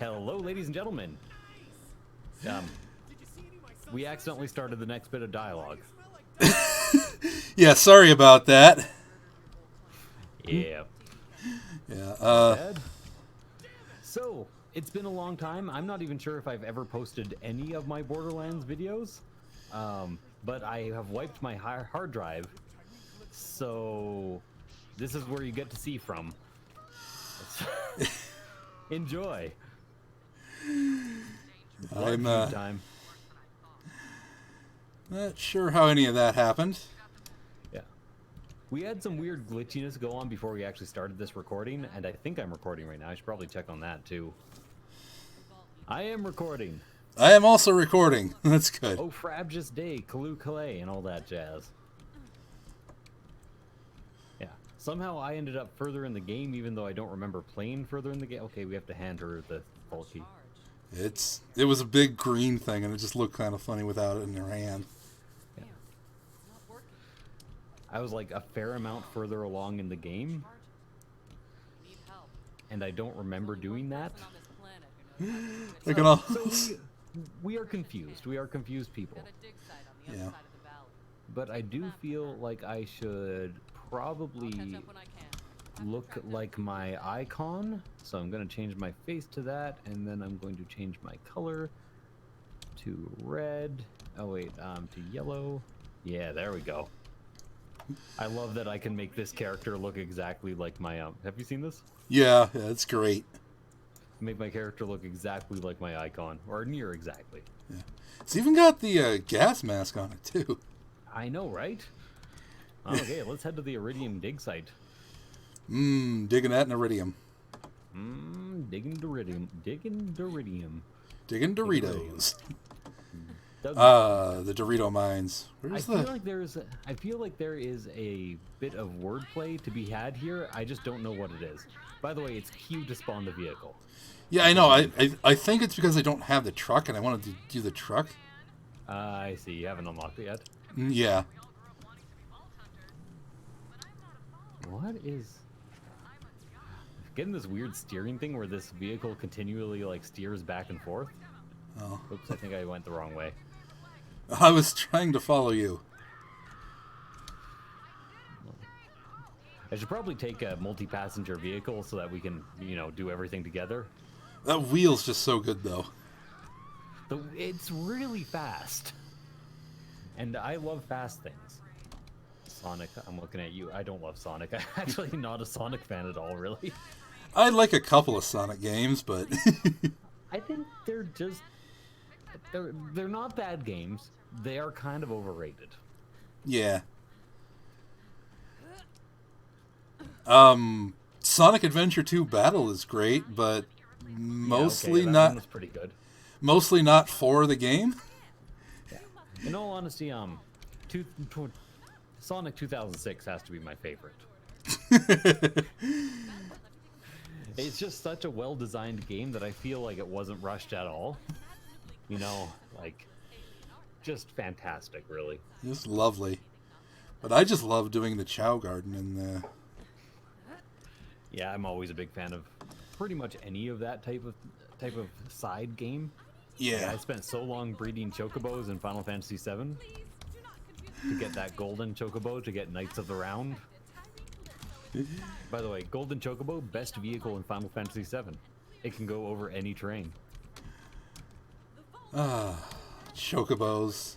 Hello, ladies and gentlemen. We accidentally started the next bit of dialogue. Yeah, sorry about that. Yeah. Yeah. So, it's been a long time. I'm not even sure if I've ever posted any of my Borderlands videos. But I have wiped my hard drive. So, this is where you get to see from. Enjoy. I'm time. not sure how any of that happened. Yeah. We had some weird glitchiness go on before we actually started this recording, and I think I'm recording right now. I should probably check on that too. I am recording. I am also recording. That's good. Oh, Frabjous Day, Kalu Calais, and all that jazz. Yeah. Somehow I ended up further in the game, even though I don't remember playing further in the game. Okay, we have to hand her the bulky. It was a big green thing, and it just looked kind of funny without it in her hand. Yeah. I was like a fair amount further along in the game, and I don't remember doing that. So we are confused. We are confused people. Yeah. But I do feel like I should probably look like my icon. So I'm going to change my face to that, and then I'm going to change my color to red. Oh wait, to yellow. Yeah, there we go. I love that I can make this character look exactly like my have you seen this? Yeah, it's great. Make my character look exactly like my icon, or near exactly. Yeah. It's even got the gas mask on it too. I know, right? Okay, let's head to the Iridium dig site. Digging that in Iridium. Digging Doridium. Digging Doridium. Digging Doritos. The Dorito mines. I feel like there is a bit of wordplay to be had here. I just don't know what it is. By the way, it's Q to spawn the vehicle. Yeah, I know. I think it's because I don't have the truck, and I wanted to do the truck. I see. You haven't unlocked it yet? Yeah. What is... Getting this weird steering thing where this vehicle continually like steers back and forth. Oh. Oops, I think I went the wrong way. I was trying to follow you. I should probably take a multi-passenger vehicle so that we can, do everything together. That wheel's just so good, though. It's really fast. And I love fast things. Sonic, I'm looking at you. I don't love Sonic. I'm actually not a Sonic fan at all, really. I like a couple of Sonic games, but... I think they're just... They're not bad games. They are kind of overrated. Yeah. Sonic Adventure 2 Battle is great, but mostly that not... one was pretty good. Mostly not for the game. Yeah. In all honesty, Sonic 2006 has to be my favorite. It's just such a well-designed game that I feel like it wasn't rushed at all. Just fantastic, really. It's lovely. But I just love doing the Chow Garden in the... Yeah, I'm always a big fan of pretty much any of that type of side game. Yeah. I spent so long breeding chocobos in Final Fantasy VII to get that golden chocobo to get Knights of the Round. By the way, golden chocobo, best vehicle in Final Fantasy VII. It can go over any terrain. Chocobos.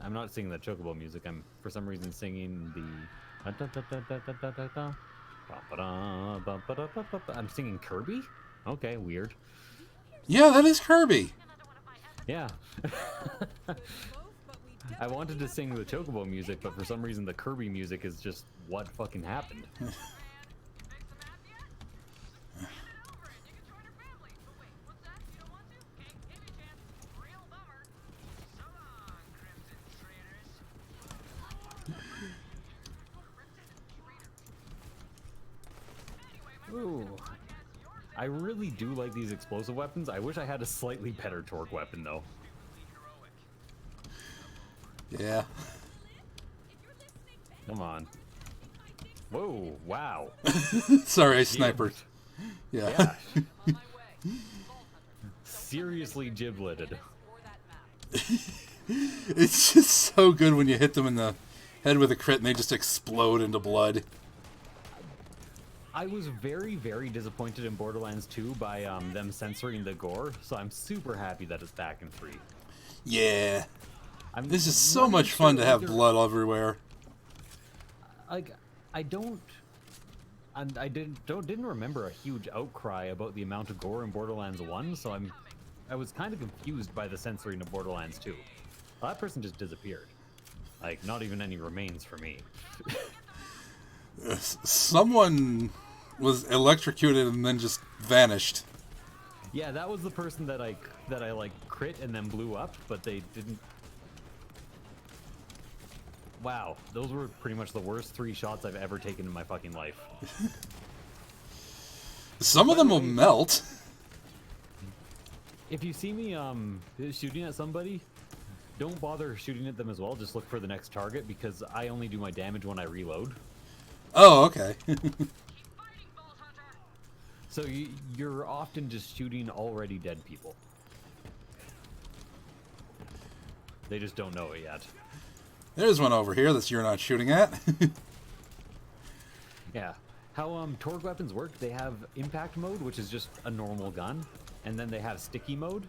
I'm not singing the chocobo music. I'm for some reason singing the... I'm singing Kirby? Okay, weird. Yeah, that is Kirby. Yeah. I wanted to sing the chocobo music, but for some reason the Kirby music is just what fucking happened. Ooh. I really do like these explosive weapons. I wish I had a slightly better torque weapon, though. Yeah. Come on. Whoa! Wow. Sorry, I snipered. Yeah. Yeah. Seriously gibleted. It's just so good when you hit them in the head with a crit and they just explode into blood. I was very, very disappointed in Borderlands 2 by them censoring the gore, so I'm super happy that it's back in 3. Yeah. I'm This is so not much even fun sure to have whether- blood everywhere. Like, I don't... And I didn't remember a huge outcry about the amount of gore in Borderlands 1, so I was kind of confused by the censoring of Borderlands 2. Well, that person just disappeared. Like, not even any remains for me. Someone was electrocuted and then just vanished. Yeah, that was the person that I like crit and then blew up, but they didn't. Wow, those were pretty much the worst 3 shots I've ever taken in my fucking life. Some of them will melt. If you see me shooting at somebody, don't bother shooting at them as well. Just look for the next target because I only do my damage when I reload. Oh, okay. So you're often just shooting already dead people. They just don't know it yet. There's one over here that you're not shooting at. Yeah. How Torgue weapons work, they have impact mode, which is just a normal gun, and then they have sticky mode.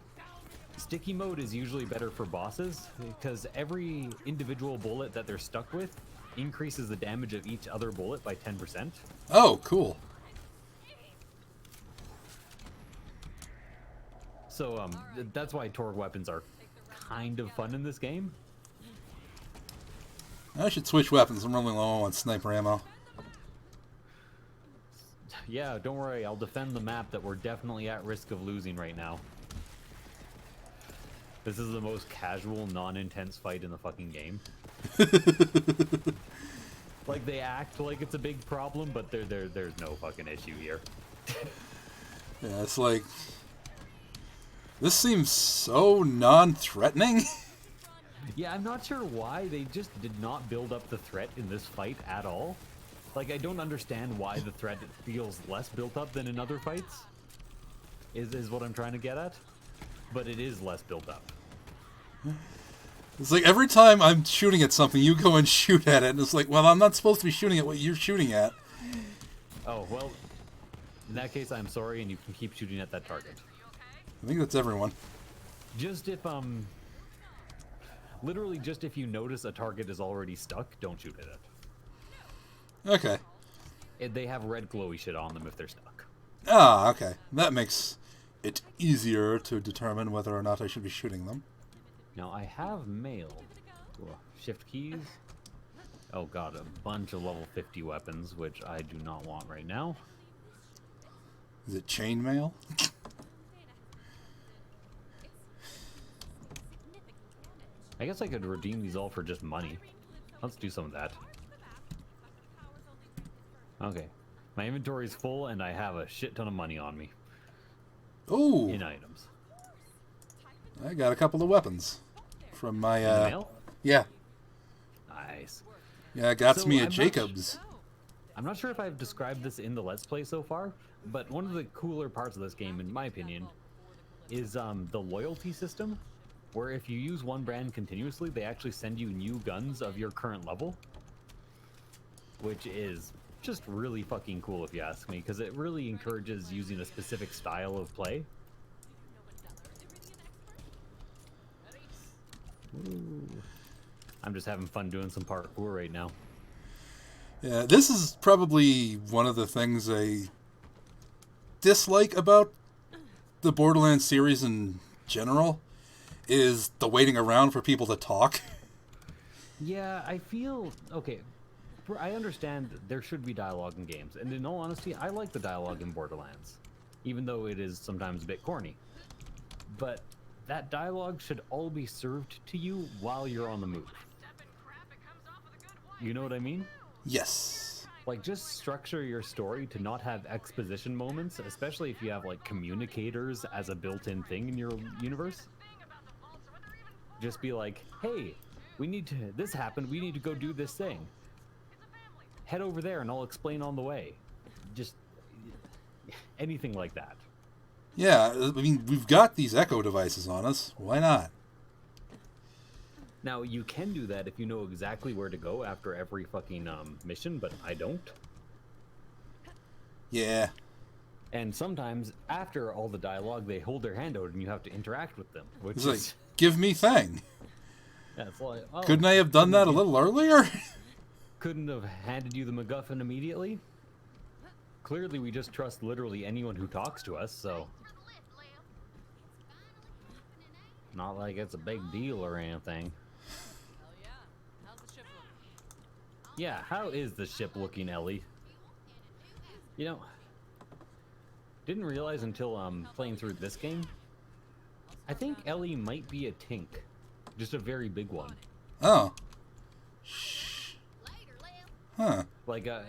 Sticky mode is usually better for bosses, because every individual bullet that they're stuck with increases the damage of each other bullet by 10%. Oh, cool. So that's why Torgue weapons are kind of fun in this game. I should switch weapons. I'm running low on sniper ammo. Yeah, don't worry, I'll defend the map that we're definitely at risk of losing right now. This is the most casual, non-intense fight in the fucking game. Like, they act like it's a big problem, but there's no fucking issue here. Yeah, it's like... This seems so non-threatening. Yeah, I'm not sure why they just did not build up the threat in this fight at all. Like, I don't understand why the threat feels less built up than in other fights. Is what I'm trying to get at. But it is less built up. It's like every time I'm shooting at something, you go and shoot at it, and it's like, well, I'm not supposed to be shooting at what you're shooting at. Oh, well, in that case, I'm sorry, and you can keep shooting at that target. I think that's everyone. Just if, literally just if you notice a target is already stuck, don't shoot at it. Okay. They have red glowy shit on them if they're stuck. Ah, okay. That makes it easier to determine whether or not I should be shooting them. Now, I have mailed. Shift keys. Oh god, a bunch of level 50 weapons, which I do not want right now. Is it chainmail? I guess I could redeem these all for just money. Let's do some of that. Okay. My inventory's full and I have a shit ton of money on me. Oh, In items. I got a couple of weapons from my In the mail? yeah, Nice. yeah. It got So, me I'm at not Jacobs. I'm not sure if I've described this in the Let's Play so far, but one of the cooler parts of this game, in my opinion, is the loyalty system, where if you use one brand continuously, they actually send you new guns of your current level, which is just really fucking cool if you ask me, because it really encourages using a specific style of play. Ooh. I'm just having fun doing some parkour right now. Yeah, this is probably one of the things I dislike about the Borderlands series in general, is the waiting around for people to talk. Yeah, I feel... Okay, I understand there should be dialogue in games, and in all honesty, I like the dialogue in Borderlands, even though it is sometimes a bit corny. But that dialogue should all be served to you while you're on the move. You know what I mean? Yes. Like, just structure your story to not have exposition moments, especially if you have, like, communicators as a built-in thing in your universe. Just be like, hey, we need to... This happened, we need to go do this thing. head over there and I'll explain on the way. Just anything like that. Yeah, I mean, we've got these echo devices on us. Why not? Now, you can do that if you know exactly where to go after every fucking mission, but I don't. Yeah. And sometimes, after all the dialogue, they hold their hand out and you have to interact with them. Which It's is... like, give me thing. Yeah, it's like, oh, Couldn't I have done that a little earlier? Couldn't have handed you the MacGuffin immediately? Clearly, we just trust literally anyone who talks to us, so... Not like it's a big deal or anything. Yeah, how is the ship looking, Ellie? You know, didn't realize until playing through this game. I think Ellie might be a tink, just a very big one. Oh. Huh. Like a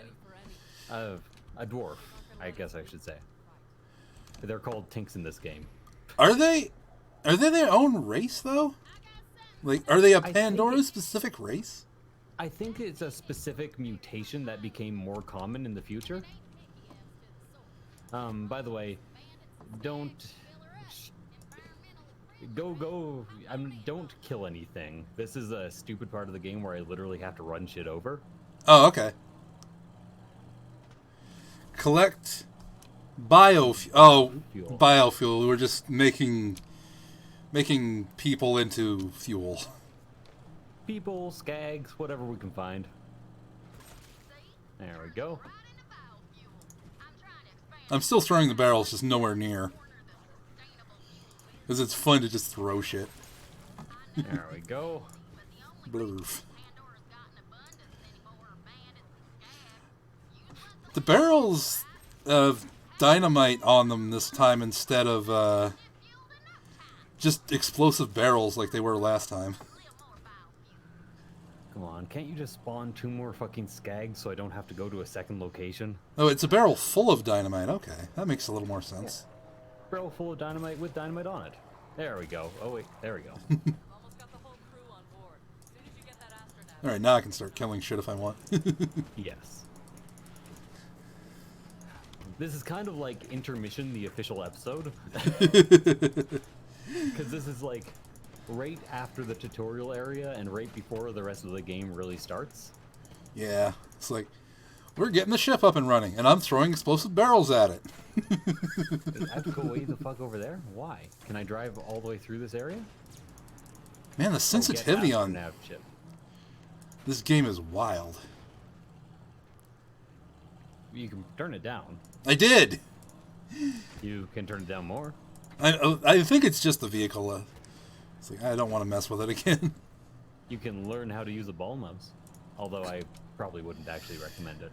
dwarf, I guess I should say. They're called tinks in this game. Are they their own race though? Like, are they a Pandora specific race? I think it's a specific mutation that became more common in the future. By the way, don't kill anything. This is a stupid part of the game where I literally have to run shit over. Oh, okay. Collect biofuel. Oh, biofuel. We're just making people into fuel. People, skags, whatever we can find. There we go. I'm still throwing the barrels, just nowhere near. Because it's fun to just throw shit. There we go. Blurf. The barrels have dynamite on them this time instead of just explosive barrels like they were last time. Come on, can't you just spawn 2 more fucking skags so I don't have to go to a second location? Oh, it's a barrel full of dynamite. Okay, that makes a little more sense. Yeah. Barrel full of dynamite with dynamite on it. There we go. Oh wait, there we go. Alright, now I can start killing shit if I want. Yes. This is kind of like Intermission, the official episode. Because this is like right after the tutorial area and right before the rest of the game really starts. Yeah, it's like, we're getting the ship up and running, and I'm throwing explosive barrels at it. I have to go way the fuck over there? Why? Can I drive all the way through this area? Man, the sensitivity on nav chip. This game is wild. You can turn it down. I did! You can turn it down more. I think it's just the vehicle. It's like, I don't want to mess with it again. You can learn how to use a ball mouse. Although I probably wouldn't actually recommend it.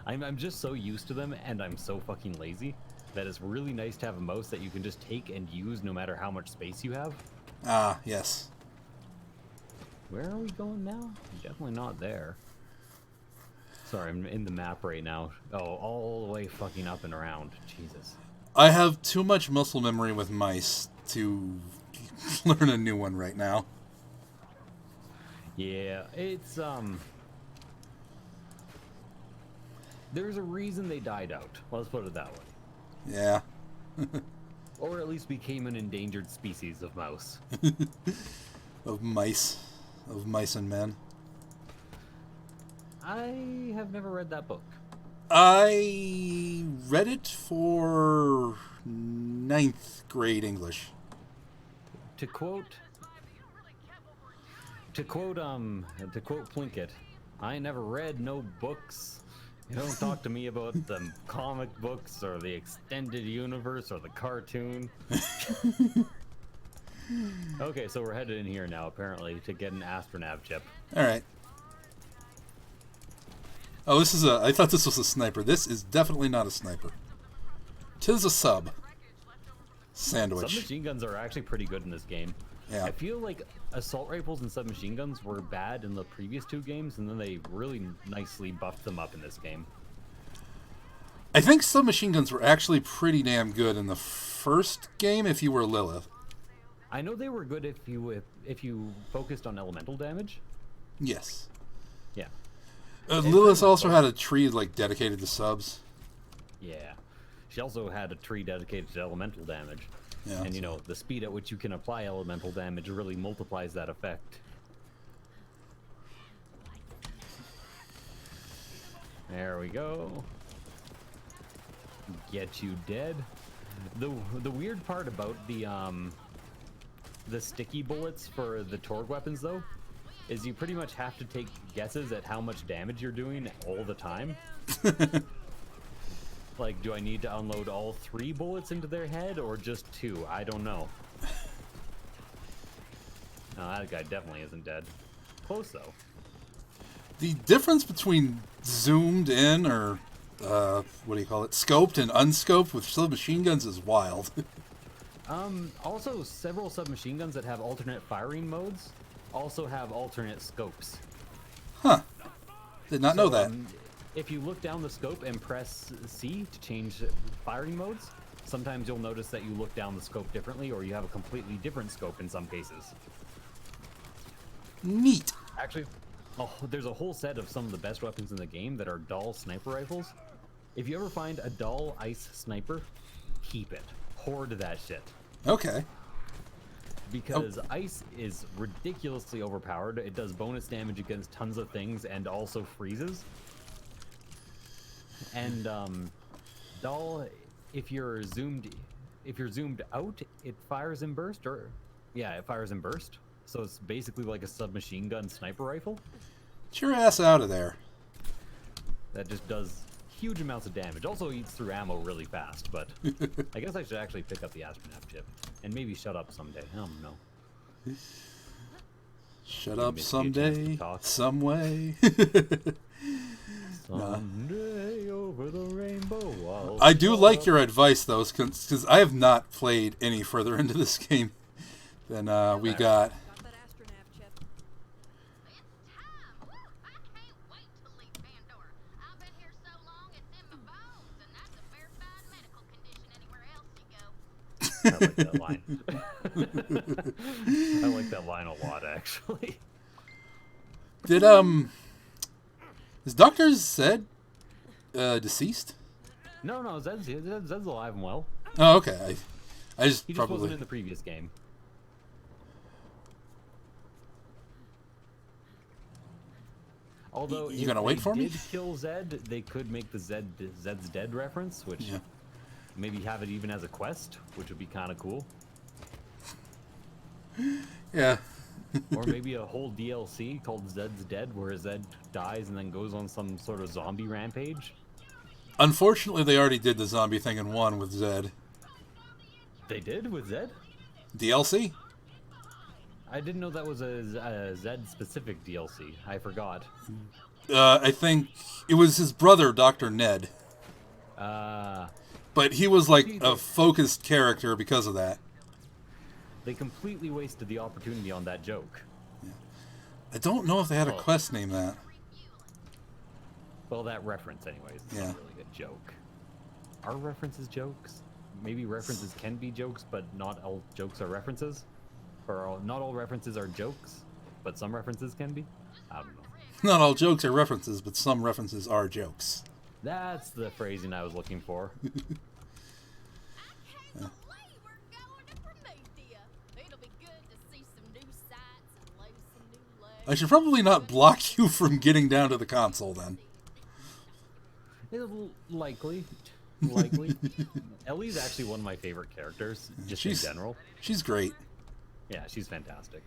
I'm just so used to them, and I'm so fucking lazy, that it's really nice to have a mouse that you can just take and use no matter how much space you have. Ah, yes. Where are we going now? Definitely not there. Sorry, I'm in the map right now. Oh, all the way fucking up and around. Jesus. I have too much muscle memory with mice to learn a new one right now. Yeah, it's, there's a reason they died out. Let's put it that way. Yeah. Or at least became an endangered species of mouse. Of mice. Of mice and men. I have never read that book. I read it for 9th grade English. To quote Plinkett, I never read no books. You don't talk to me about the comic books or the extended universe or the cartoon. Okay, so we're headed in here now, apparently, to get an astronav chip. Alright. Oh, this is I thought this was a sniper. This is definitely not a sniper. 'Tis a sub. Sandwich. Submachine guns are actually pretty good in this game. Yeah. I feel like assault rifles and submachine guns were bad in the previous 2 games, and then they really nicely buffed them up in this game. I think submachine guns were actually pretty damn good in the first game if you were Lilith. I know they were good if you focused on elemental damage. Yes. Yeah. Lilith also had a tree like dedicated to subs. Yeah. She also had a tree dedicated to elemental damage. Yeah. And, you know, the speed at which you can apply elemental damage really multiplies that effect. There we go. Get you dead. The weird part about the sticky bullets for the Torg weapons, though, is you pretty much have to take guesses at how much damage you're doing all the time. Like, do I need to unload all 3 bullets into their head, or just 2? I don't know. No, that guy definitely isn't dead. Close, though. The difference between zoomed in, or, what do you call it, scoped and unscoped with submachine guns is wild. Also, several submachine guns that have alternate firing modes also have alternate scopes. Huh. Did not know that. If you look down the scope and press C to change firing modes, sometimes you'll notice that you look down the scope differently, or you have a completely different scope in some cases. Neat. Actually, there's a whole set of some of the best weapons in the game that are dull sniper rifles. If you ever find a dull ice sniper, keep it. Hoard that shit. Okay. Because ice is ridiculously overpowered. It does bonus damage against tons of things and also freezes. And dull, if you're zoomed out, it fires in burst, it fires in burst. So it's basically like a submachine gun sniper rifle. Get your ass out of there. That just does huge amounts of damage. Also eats through ammo really fast, but I guess I should actually pick up the astronaut chip and maybe shut up someday. I don't know. Shut up someday, some way. Someday over the rainbow. I do like your advice, though, because I have not played any further into this game than we got. I like that line. I like that line a lot, actually. Did is Dr. Zed deceased? No, Zed's alive and well. Oh, okay. I just He just probably wasn't in the previous game. Although you gonna wait for me? If they did kill Zed, they could make the Zed's dead reference, which maybe have it even as a quest, which would be kind of cool. Yeah. Or maybe a whole DLC called Zed's Dead, where Zed dies and then goes on some sort of zombie rampage. Unfortunately, they already did the zombie thing in 1 with Zed. They did with Zed? DLC? I didn't know that was a Zed-specific DLC. I forgot. I think it was his brother, Dr. Ned. But he was like a focused character because of that. They completely wasted the opportunity on that joke. Yeah. I don't know if they had a quest named that. Well, that reference anyways. It's not really a joke. Are references jokes? Maybe references can be jokes, but not all jokes are references? Or not all references are jokes, but some references can be? I don't know. Not all jokes are references, but some references are jokes. That's the phrasing I was looking for. I should probably not block you from getting down to the console then. Likely. Ellie's actually one of my favorite characters, just in general. She's great. Yeah, she's fantastic.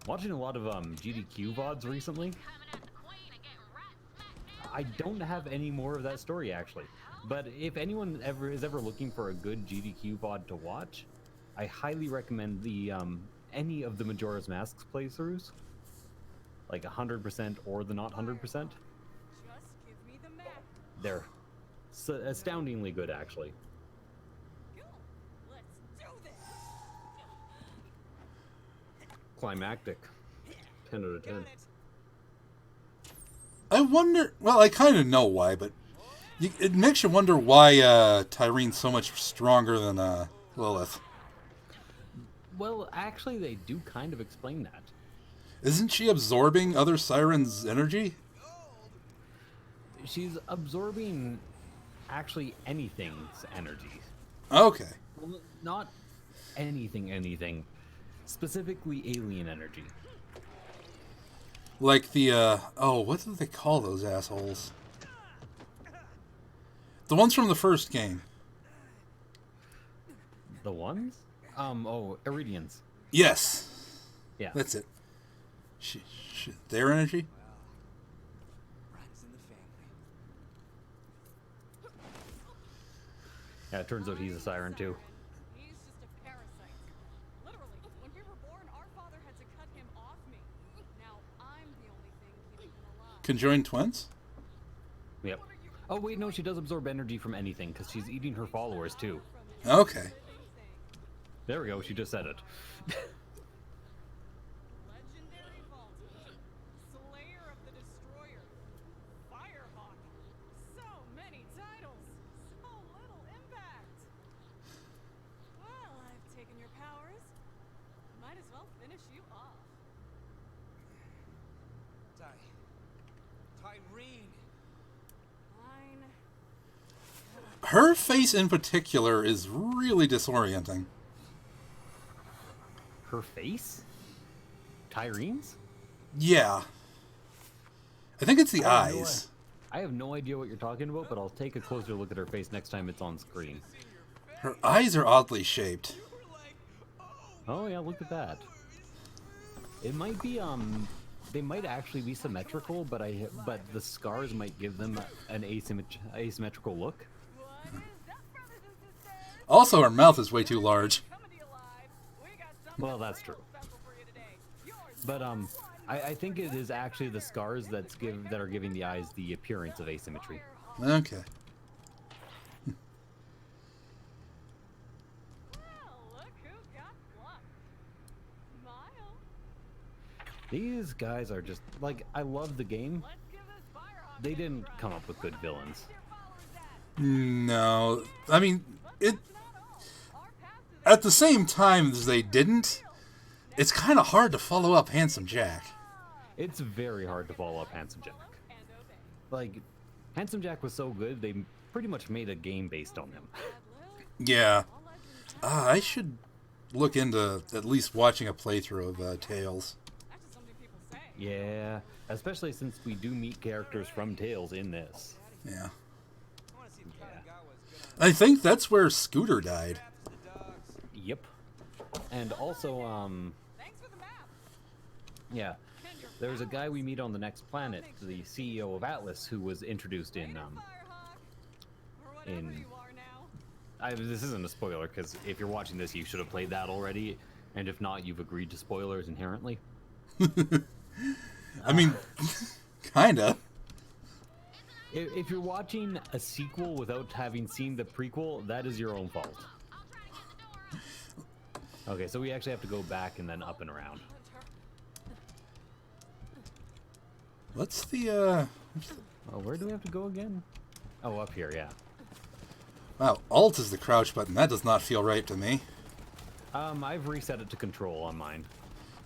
Watching a lot of GDQ VODs recently. I don't have any more of that story, actually. But if anyone is ever looking for a good GDQ VOD to watch, I highly recommend the any of the Majora's Mask's playthroughs, like 100% or the not 100%. They're astoundingly good, actually. Climactic. 10 out of 10. I wonder. Well, I kind of know why, but it makes you wonder why Tyrene's so much stronger than Lilith. Well, actually, they do kind of explain that. Isn't she absorbing other sirens' energy? She's absorbing actually anything's energy. Okay. Well, not anything. Specifically alien energy. Like the, oh, what do they call those assholes? The ones from the first game. The ones? Oh, Iridians. Yes. Yeah. That's it. Their energy? Runs in the family. Yeah, it turns out he's a siren too. He's just a parasite. Literally, when we were born, our father had to cut him off me. Now I'm the only thing keeping him alive. Conjoined twins? Yep. Oh wait, no, she does absorb energy from anything because she's eating her followers too. Okay. There we go. She just said it. Legendary Vault, Slayer of the Destroyer, Firehawk. So many titles, so little impact. Well, I've taken your powers. Might as well finish you off. Tyreen. Fine. Her face in particular is really disorienting. Her face? Tyrene's? Yeah. I think it's the eyes. I have no idea what you're talking about, but I'll take a closer look at her face next time it's on screen. Her eyes are oddly shaped. Oh yeah, look at that. It might be they might actually be symmetrical, but the scars might give them an asymmetrical look. What is that, brothers and sisters? Also, her mouth is way too large. Coming to you live. We got something Well, that's true. real special for you today. Yours But one. I think it is actually the scars that are giving the eyes the appearance of asymmetry. Okay. Well, look who got plucked. Smile. These guys are just like, I love the game. Let's give this Firehawk They a didn't try. come up with good villains. Where's your followers at? No. I mean, it. That's not all. Our path to At the same time as they didn't, it's kind of hard to follow up Handsome Jack. It's very hard to follow up Handsome Jack. and obey. Like, Handsome Jack was so good, they pretty much made a game based on him. Yeah. All legends I should look into at least watching a playthrough of Tales. That's just something people say. Yeah, especially since we do meet characters from Tales in this. Yeah. I want to see if Kamigawa's I think that's where Scooter died. gonna the dogs. Yep. And also, Thanks for the map. yeah, there's a guy we meet on the next planet, the CEO of Atlas, who was introduced in, Firehawk. Or whatever in- you are now. this isn't a spoiler, because if you're watching this, you should have played that already, and if not, you've agreed to spoilers inherently. I mean, kinda. If you're watching a sequel without having seen the prequel, that is your own fault. Okay, so we actually have to go back and then up and around. What's the, Oh, where do we have to go again? Oh, up here, yeah. Wow, Alt is the crouch button. That does not feel right to me. I've reset it to control on mine.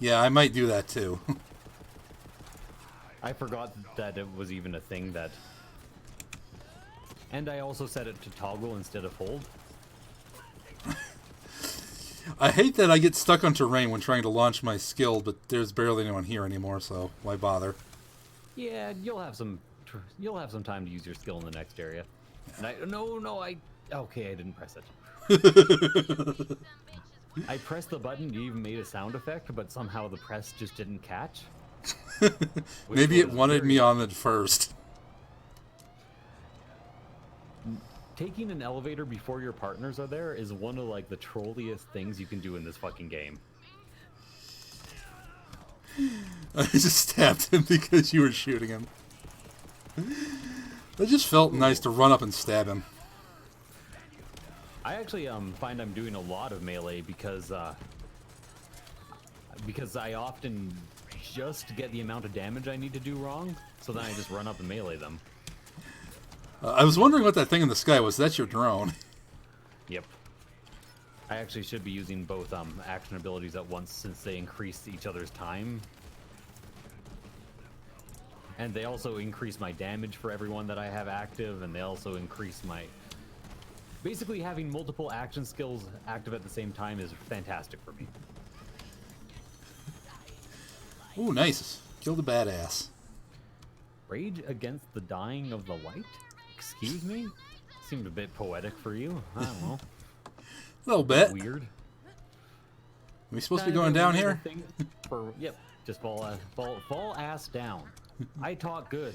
Yeah, I might do that too. I forgot that it was even a thing that... And I also set it to toggle instead of hold. I hate that I get stuck on terrain when trying to launch my skill, but there's barely anyone here anymore, so why bother? Yeah, you'll have some time to use your skill in the next area. And okay, I didn't press it. I pressed the button, you even made a sound effect, but somehow the press just didn't catch. Maybe it was wanted very- me on it first. Taking an elevator before your partners are there is one of like the trolliest things you can do in this fucking game. I just stabbed him because you were shooting him. It just felt nice to run up and stab him. I actually find I'm doing a lot of melee because I often just get the amount of damage I need to do wrong, so then I just run up and melee them. I was wondering what that thing in the sky was. That's your drone. Yep. I actually should be using both action abilities at once since they increase each other's time. And they also increase my damage for everyone that I have active, and they also increase my... Basically, having multiple action skills active at the same time is fantastic for me. Ooh, nice. Killed a badass. Rage against the dying of the light? Excuse me? Seemed a bit poetic for you. I don't know. A little bit. Weird. Are we supposed to be going down here? Yep. Just fall ass down. I talk good.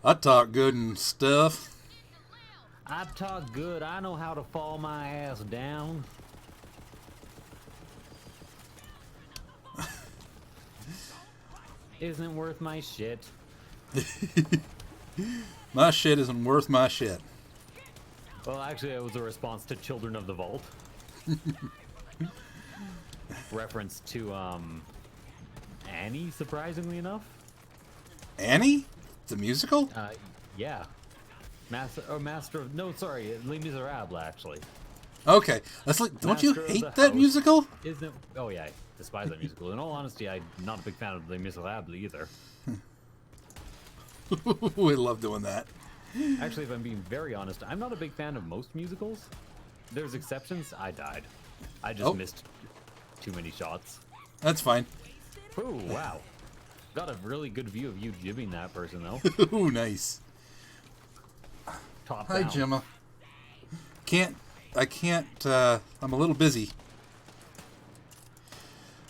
I talk good and stuff. I talk good. I know how to fall my ass down. Isn't worth my shit. My shit isn't worth my shit. Well, actually, it was a response to Children of the Vault. Reference to, Annie, surprisingly enough. Annie? The musical? Yeah. Master of... No, sorry, Les Miserables, actually. Okay. That's like, don't you Master of hate the that House. musical? Isn't... Oh, yeah, I despise that musical. In all honesty, I'm not a big fan of Les Miserables either. We love doing that. Actually, if I'm being very honest, I'm not a big fan of most musicals. There's exceptions. I died. I just missed too many shots. That's fine. Ooh, wow. Got a really good view of you jibbing that person, though. Ooh, nice. Top Hi, down. Gemma. I can't, I'm a little busy.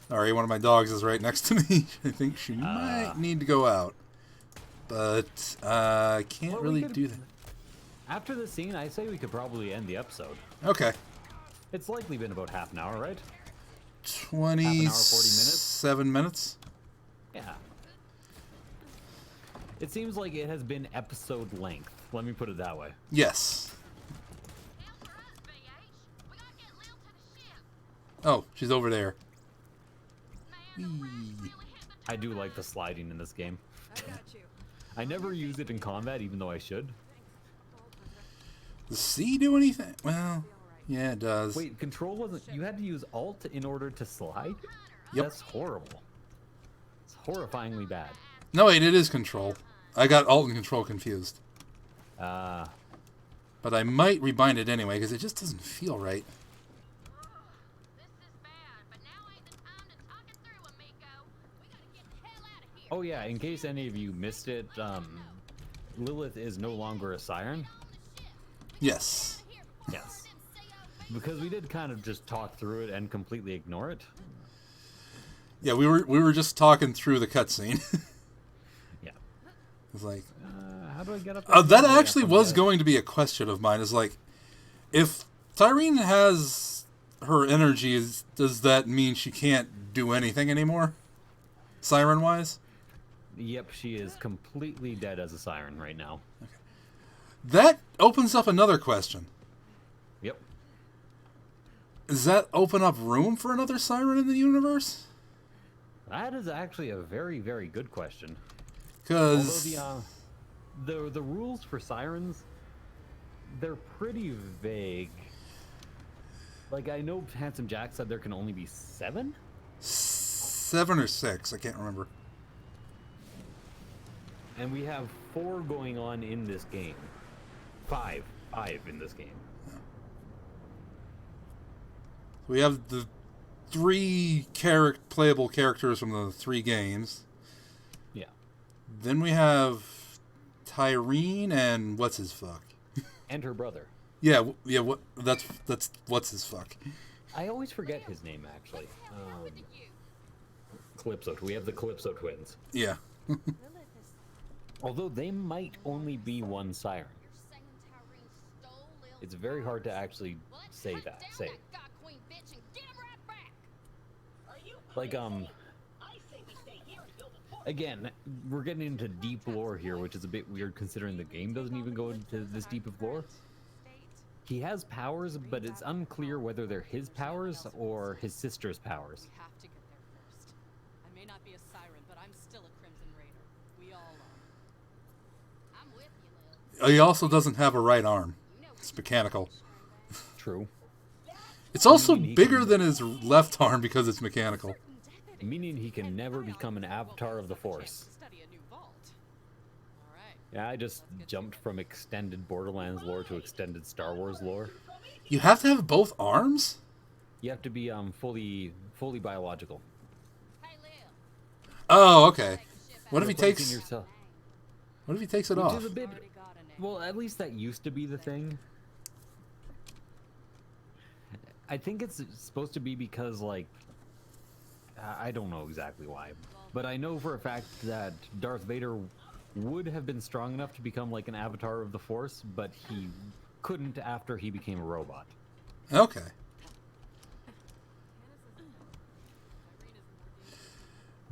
Sorry, one of my dogs is right next to me. I think she might need to go out. But, I can't Well, really do that. After the scene, I say we could probably end the episode. Okay. It's likely been about half an hour, right? 27 minutes? Yeah. It seems like it has been episode length. Let me put it that way. Yes. Oh, she's over there. Whee. I do like the sliding in this game. I got you. I never use it in combat, even though I should. Does C do anything? Well, yeah, it does. Wait, control wasn't... You had to use alt in order to slide? Yep. That's horrible. It's horrifyingly bad. No, wait, it is control. I got alt and control confused. But I might rebind it anyway, because it just doesn't feel right. Oh yeah, in case any of you missed it, Lilith is no longer a siren. Yes. Yes. Because we did kind of just talk through it and completely ignore it. Yeah, we were just talking through the cutscene. Yeah. It's like... how do I get up? that actually was going to be a question of mine. Is like, if Tyrene has her energies, does that mean she can't do anything anymore? Siren-wise? Yep, she is completely dead as a siren right now. That opens up another question. Yep. Does that open up room for another siren in the universe? That is actually a very, very good question. Because... Although the rules for sirens, they're pretty vague. Like, I know Handsome Jack said there can only be 7? 7 or 6, I can't remember. And we have 4 going on in this game. 5 in this game. We have the 3 playable characters from the 3 games. Yeah. Then we have Tyrene and what's his fuck? And her brother. Yeah. That's what's his fuck? I always forget his name, actually. Calypso. We have the Calypso twins. Yeah. Although they might only be one siren. It's very hard to actually say that. Like, again, we're getting into deep lore here, which is a bit weird considering the game doesn't even go into this deep of lore. He has powers, but it's unclear whether they're his powers or his sister's powers. We have to get there first. I may not be a siren, but I'm still a Crimson Raider. We all are. I'm with you, Lil. He also doesn't have a right arm. It's mechanical. True. It's also I mean, he bigger can- than his left arm because it's mechanical. Meaning he can never become an avatar of the Force. Study a new vault. Yeah, I just jumped from extended Borderlands lore to extended Star Wars lore. You have to have both arms? You have to be fully biological. Oh, okay. What if he Replacing takes? yourself, What if he takes it which off? is a bit. Well, at least that used to be the thing. I think it's supposed to be because, like, I don't know exactly why, but I know for a fact that Darth Vader would have been strong enough to become like an avatar of the Force, but he couldn't after he became a robot. Okay.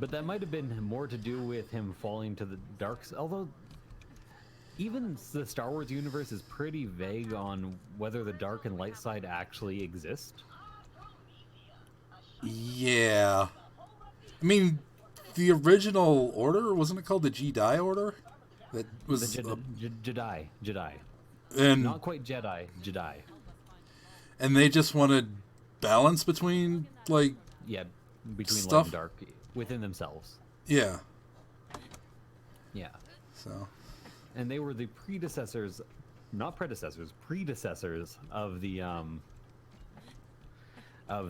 But that might have been more to do with him falling to the dark side. Although, even the Star Wars universe is pretty vague on whether the dark and light side actually exist. Yeah. I mean, the original order, wasn't it called the Jedi Order? That was, The Jedi. and Not quite Jedi, Jedi. and they just wanted balance between, like, Yeah, between light Stuff. and dark within themselves. yeah. Yeah. So, And they were the predecessors of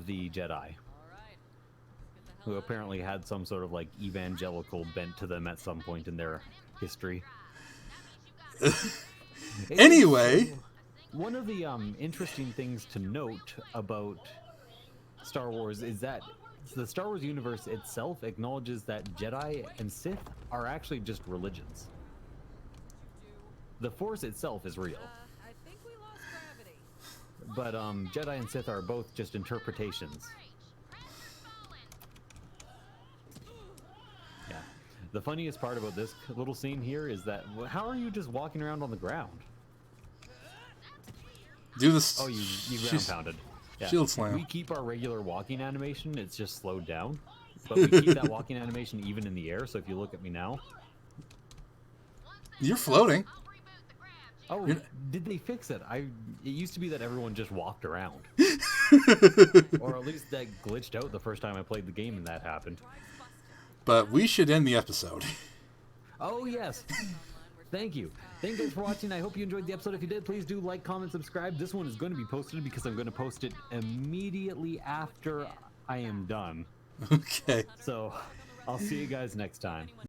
the Jedi, who apparently had some sort of like evangelical bent to them at some point in their history. anyway, One of the interesting things to note about Star Wars is that the Star Wars universe itself acknowledges that Jedi and Sith are actually just religions. The Force itself is real, I think we lost gravity. but Jedi and Sith are both just interpretations. Yeah. The funniest part about this little scene here is that how are you just walking around on the ground? do this. Oh, you ground she's- pounded. Yeah. Shield slam. We keep our regular walking animation, it's just slowed down. But we keep that walking animation even in the air, so if you look at me now. You're floating. Oh, You're- did they fix it? It used to be that everyone just walked around. Or at least that glitched out the first time I played the game and that happened. But we should end the episode. Oh, yes. Thank you. Thank you guys for watching. I hope you enjoyed the episode. If you did, please do like, comment, subscribe. This one is going to be posted because I'm going to post it immediately after I am done. Okay. So I'll see you guys next time.